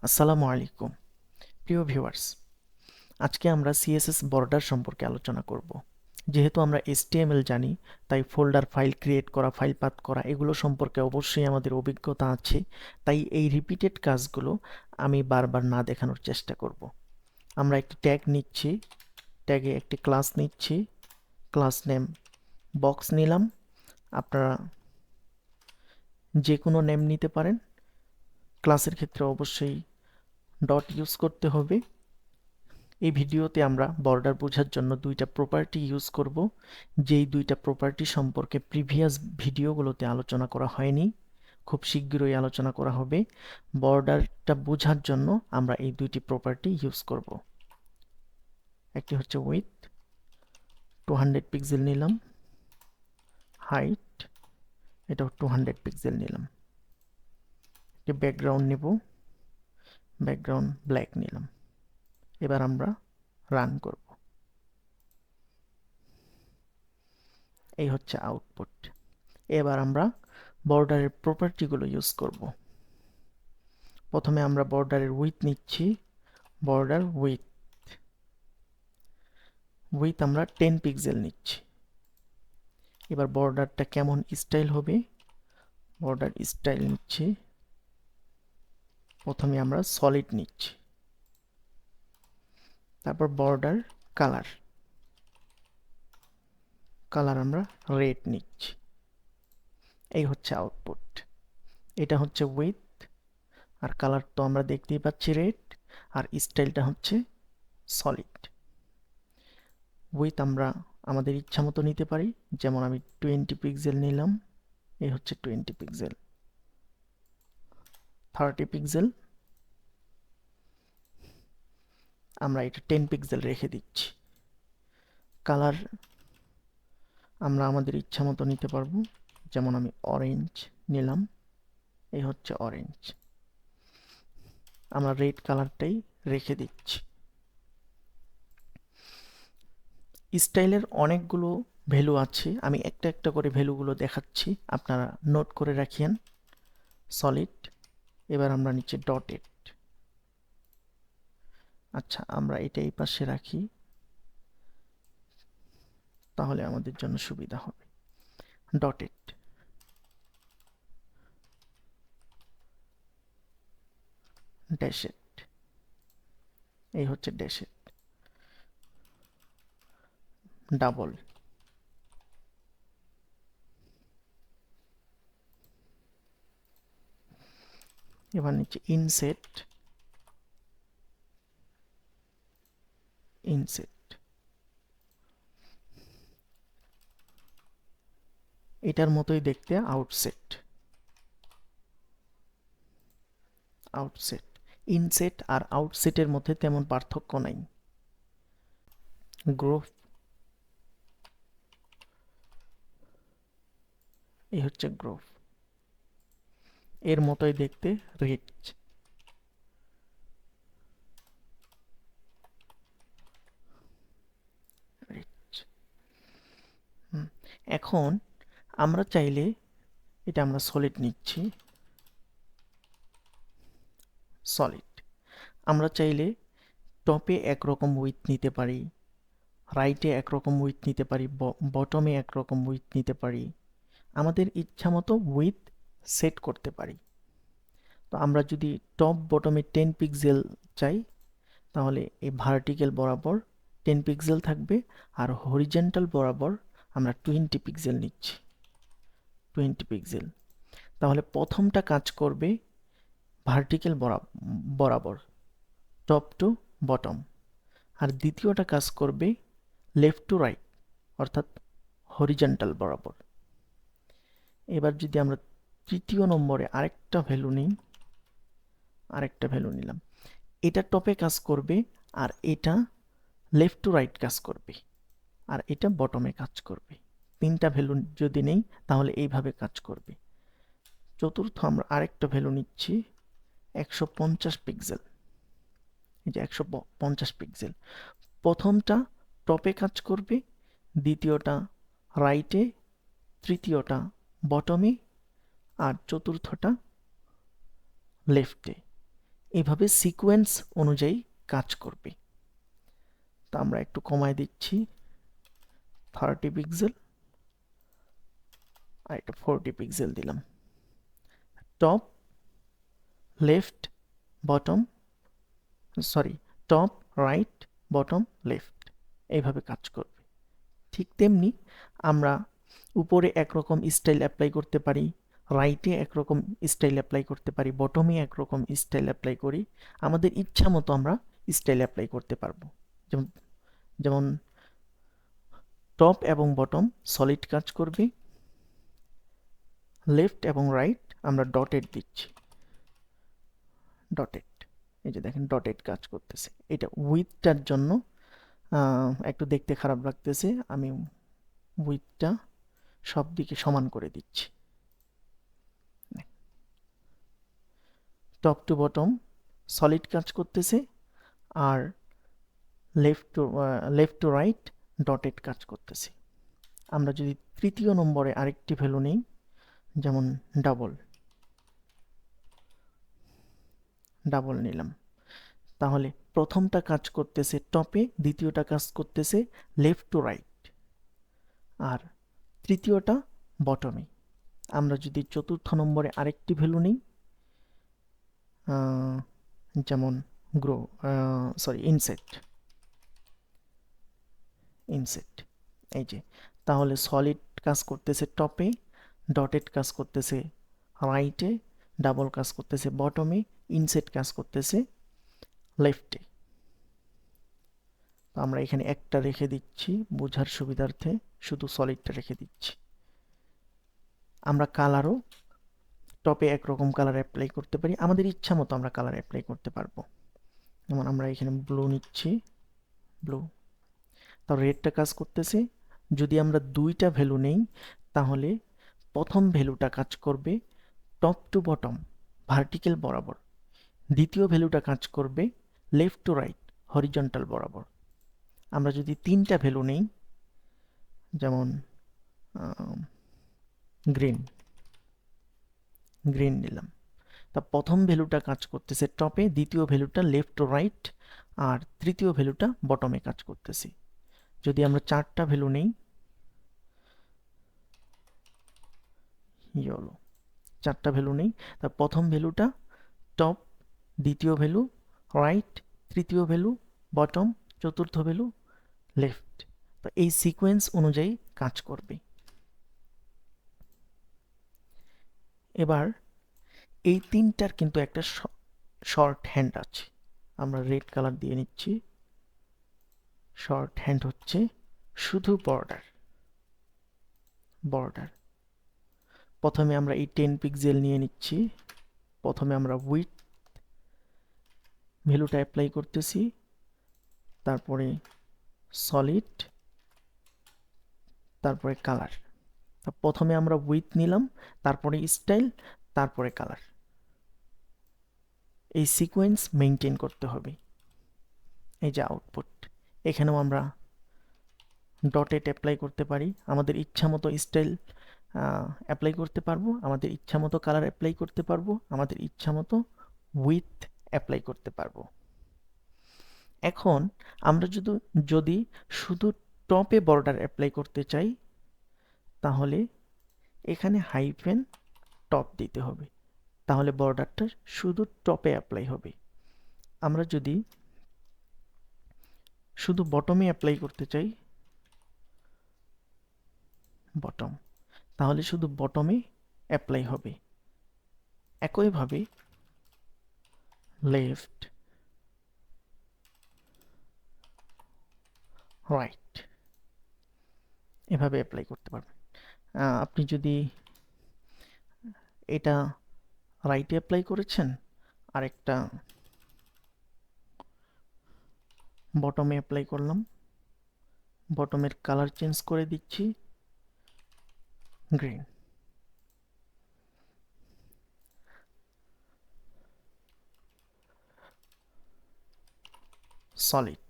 আসসালামু আলাইকুম প্রিয় ভিউয়ার্স, আজকে আমরা সিএসএস বর্ডার সম্পর্কে আলোচনা করব। যেহেতু আমরা এইচটিএমএল জানি, তাই ফোল্ডার ফাইল ক্রিয়েট করা, ফাইল পাথ করা এগুলো সম্পর্কে অবশ্যই আমাদের অভিজ্ঞতা আছে। তাই এই রিপিটেড কাজগুলো আমি বারবার না দেখানোর চেষ্টা করব। আমরা একটি ট্যাগ নিচ্ছি, ট্যাগে একটি ক্লাস নিচ্ছি, ক্লাস নেম বক্স নিলাম। আপনারা যে কোনো নেম নিতে পারেন। ক্লাসের ক্ষেত্রে অবশ্যই ডট ইউজ করতে হবে। এই ভিডিওতে আমরা বর্ডার বোঝার জন্য দুইটা প্রপার্টি ইউজ করব, যেই দুইটা প্রপার্টি সম্পর্কে প্রিভিয়াস ভিডিওগুলোতে আলোচনা করা হয়নি। খুব শীঘ্রই আলোচনা করা হবে। বর্ডারটা বোঝার জন্য আমরা এই দুইটি প্রপার্টি ইউজ করব। একটি হচ্ছে উইথ 200 পিক্সেল নিলাম, হাইট এটাও 200 পিক্সেল নিলাম। একটি ব্যাকগ্রাউন্ড নেব, ব্যাকগ্রাউন্ড ব্ল্যাক নিলাম। এবার আমরা রান করব। এই হচ্ছে আউটপুট। এবার আমরা বর্ডারের প্রপার্টিগুলো ইউজ করব। প্রথমে আমরা বর্ডারের উইথ নিচ্ছি, বর্ডার উইথ আমরা 10 পিক্সেল নিচ্ছি। এবার বর্ডারটা কেমন স্টাইল হবে, বর্ডার স্টাইল নিচ্ছি। প্রথমে আমরা সলিড নিচ্ছি, তারপর বর্ডার কালার আমরা রেড নিচ্ছি। এই হচ্ছে আউটপুট। এটা হচ্ছে উইথ, আর কালার তো আমরা দেখতেই পাচ্ছি রেড, আর স্টাইলটা হচ্ছে সলিড। উইথ আমরা আমাদের ইচ্ছা মতো নিতে পারি, যেমন আমি 20 পিক্সেল নিলাম। এই হচ্ছে 20 পিক্সেল, 30 পিক্সেল, আমরা এটা 10 পিক্সেল রেখে দিচ্ছি। কালার আমরা আমাদের ইচ্ছা মতো নিতে পারবো, যেমন আমি অরেঞ্জ নিলাম। এই হচ্ছে অরেঞ্জ। আমরা রেড কালারটাই রেখে দিচ্ছি। স্টাইলের অনেকগুলো ভ্যালু আছে, আমি একটা একটা করে ভ্যালুগুলো দেখাচ্ছি, আপনারা নোট করে রাখিয়েন। সলিড, এবার আমরা নিচে ডটেড। আচ্ছা, আমরা এটা এই পাশে রাখি, তাহলে আমাদের জন্য সুবিধা হবে। ডটেড, ড্যাশেড, এই হচ্ছে ড্যাশেড। ডাবল, এবার নিচে ইনসেট, ইনসেট। এটার মতোই দেখতে আউটসেট, আউটসেট। ইনসেট আর আউটসেটের মধ্যে তেমন পার্থক্য নাই। গ্রুপ, এই হচ্ছে গ্রুপ। এর মতোই দেখতে রিচ, রিচ। এখন আমরা চাইলে, এটা আমরা সলিড নিচ্ছি, সলিড। আমরা চাইলে টপে একরকম উইথ নিতে পারি, রাইটে একরকম উইথ নিতে পারি, বটমে একরকম উইথ নিতে পারি। আমাদের ইচ্ছা মতো উইথ সেট করতে পারি। তো আমরা যদি টপ বটমে 10 পিক্সেল চাই, তাহলে এই ভার্টিক্যাল বরাবর 10 পিক্সেল থাকবে, আর হরিজেন্টাল বরাবর আমরা 20 পিক্সেল নিচ্ছি, 20 পিক্সেল। তাহলে প্রথমটা কাজ করবে ভার্টিক্যাল বরাবর, টপ টু বটম, আর দ্বিতীয়টা কাজ করবে লেফট টু রাইট, অর্থাৎ হরিজেন্টাল বরাবর। এবার যদি আমরা তৃতীয় নম্বরে আরেকটা ভ্যালু নিই, আরেকটা ভ্যালু নিলাম, এটা টপে কাজ করবে, আর এটা লেফট টু রাইট কাজ করবে, আর এটা বটমে কাজ করবে। তিনটা ভ্যালু যদি নেই, তাহলে এইভাবে কাজ করবে। চতুর্থ আমরা আরেকটা ভ্যালু নিচ্ছি, 150 পিক্সেল। এই যে 150 পিক্সেল, প্রথমটা টপে কাজ করবে, দ্বিতীয়টা রাইটে, তৃতীয়টা বটমে, আর চতুর্থটা লেফটে। এইভাবে সিকোয়েন্স অনুযায়ী কাজ করবে। তো আমরা একটু কমায় দিচ্ছি 30 পিক্সেল আর এটা 40 পিক্সেল দিলাম। Top, left, bottom, sorry, top, right, bottom, left, এইভাবে কাজ করবে। ঠিক তেমনি আমরা উপরে একরকম স্টাইল অ্যাপ্লাই করতে পারি, রাইটে একরকম স্টাইল অ্যাপ্লাই করতে পারি, বটমে একরকম স্টাইল অ্যাপ্লাই করি। আমাদের ইচ্ছা মতো আমরা স্টাইল অ্যাপ্লাই করতে পারবো। যেমন যেমন টপ এবং বটম সলিড কাজ করবে, লেফট এবং রাইট আমরা ডটেড দিচ্ছি, ডটেড, এই যে দেখেন ডটেড কাজ করতেছে। এটা উইথটার জন্য একটু দেখতে খারাপ লাগতেছে, আমি উইথটা সব দিকে সমান করে দিচ্ছি। টপ টু বটম সলিড কাজ করতেছে, আর লেফট টু রাইট ডটেড কাজ করতেছে। আমরা যদি তৃতীয় নম্বরে আরেকটি ভ্যালু নেই, যেমন ডাবল নিলাম, তাহলে প্রথমটা কাজ করতেছে টপে, দ্বিতীয়টা কাজ করতেছে লেফট টু রাইট, আর তৃতীয়টা বটমে। আমরা যদি চতুর্থ নম্বরে আরেকটি ভ্যালু নিই, যেমন ইনসেট, এই যে, তাহলে সলিড কাজ করতেছে টপে, ডটেড কাজ করতেছে রাইটে, ডাবল কাজ করতেছে বটমে, ইনসেট কাজ করতেছে লেফটে। তো আমরা এখানে একটা রেখে দিচ্ছি বোঝার সুবিধার্থে, শুধু সলিডটা রেখে দিচ্ছি। আমরা কালারও টপে একরকম কালার অ্যাপ্লাই করতে পারি, আমাদের ইচ্ছা মতো আমরা কালার অ্যাপ্লাই করতে পারবো। যেমন আমরা এখানে ব্লু নিচ্ছি, ব্লু, তাও রেডটা কাজ করতেছে। যদি আমরা দুইটা ভ্যালু নেই, তাহলে প্রথম ভ্যালুটা কাজ করবে টপ টু বটম ভার্টিক্যাল বরাবর, দ্বিতীয় ভ্যালুটা কাজ করবে লেফট টু রাইট হরিজন্টাল বরাবর। আমরা যদি তিনটা ভ্যালু নেই, যেমন গ্রিন, নিলাম, তা প্রথম ভ্যালুটা কাজ করতেছে টপে, দ্বিতীয় ভ্যালুটা লেফট টু রাইট, আর তৃতীয় ভ্যালুটা বটমে কাজ করতেছে। যদি আমরা চারটা ভ্যালু নেই, ইয়েলো, চারটা ভ্যালু নেই, তার প্রথম ভ্যালুটা টপ, দ্বিতীয় ভ্যালু রাইট, তৃতীয় ভ্যালু বটম, চতুর্থ ভ্যালু লেফট। তো এই সিকোয়েন্স অনুযায়ী কাজ করবে। এবার এই তিনটার কিন্তু একটা শর্ট হ্যান্ড আছে, আমরা রেড কালার দিয়ে নিচ্ছি। শর্ট হ্যান্ড হচ্ছে শুধু বর্ডার। প্রথমে আমরা এই 10 পিক্সেল নিয়ে নিচ্ছি, প্রথমে আমরা উইডথ ভ্যালুটা অ্যাপ্লাই করতেছি, তারপরে সলিড, তারপরে কালার। প্রথমে আমরা উইডথ নিলাম, তারপরে স্টাইল, তারপরে কালার। এই সিকোয়েন্স মেনটেন করতে হবে। এই যে আউটপুট, এখানেও আমরা ডটেড অ্যাপ্লাই করতে পারি, আমাদের ইচ্ছা মতো স্টাইল অ্যাপ্লাই করতে পারবো, আমাদের ইচ্ছা মতো কালার অ্যাপ্লাই করতে পারবো, আমাদের ইচ্ছা মতো উইডথ অ্যাপ্লাই করতে পারবো। এখন আমরা যদি শুধু টপে বর্ডার অ্যাপ্লাই করতে চাই, তাহলে এখানে হাইফেন টপ দিতে হবে, তাহলে বর্ডারটা শুধু টপে অ্যাপ্লাই হবে। আমরা যদি শুধু বটমে অ্যাপ্লাই করতে চাই, বটম, তাহলে শুধু বটমে অ্যাপ্লাই হবে। একইভাবে লেফট, রাইট, এভাবে অ্যাপ্লাই করতে পারবেন। আপনি যদি এটা রাইটে অ্যাপ্লাই করেছেন, আরেকটা বটমে অ্যাপ্লাই করলাম, বটমের কালার চেঞ্জ করে দিচ্ছি গ্রিন। সলিড,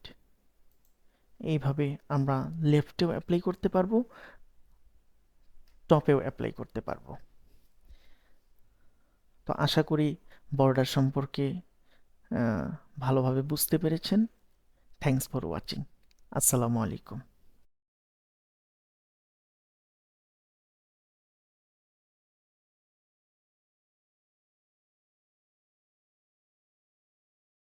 এইভাবে আমরা লেফটেও অ্যাপ্লাই করতে পারবো, টপেও অ্যাপ্লাই করতে পারবো। তো আশা করি বর্ডার সম্পর্কে ভালোভাবে বুঝতে পেরেছেন। Thanks for watching. আসসালামু আলাইকুম।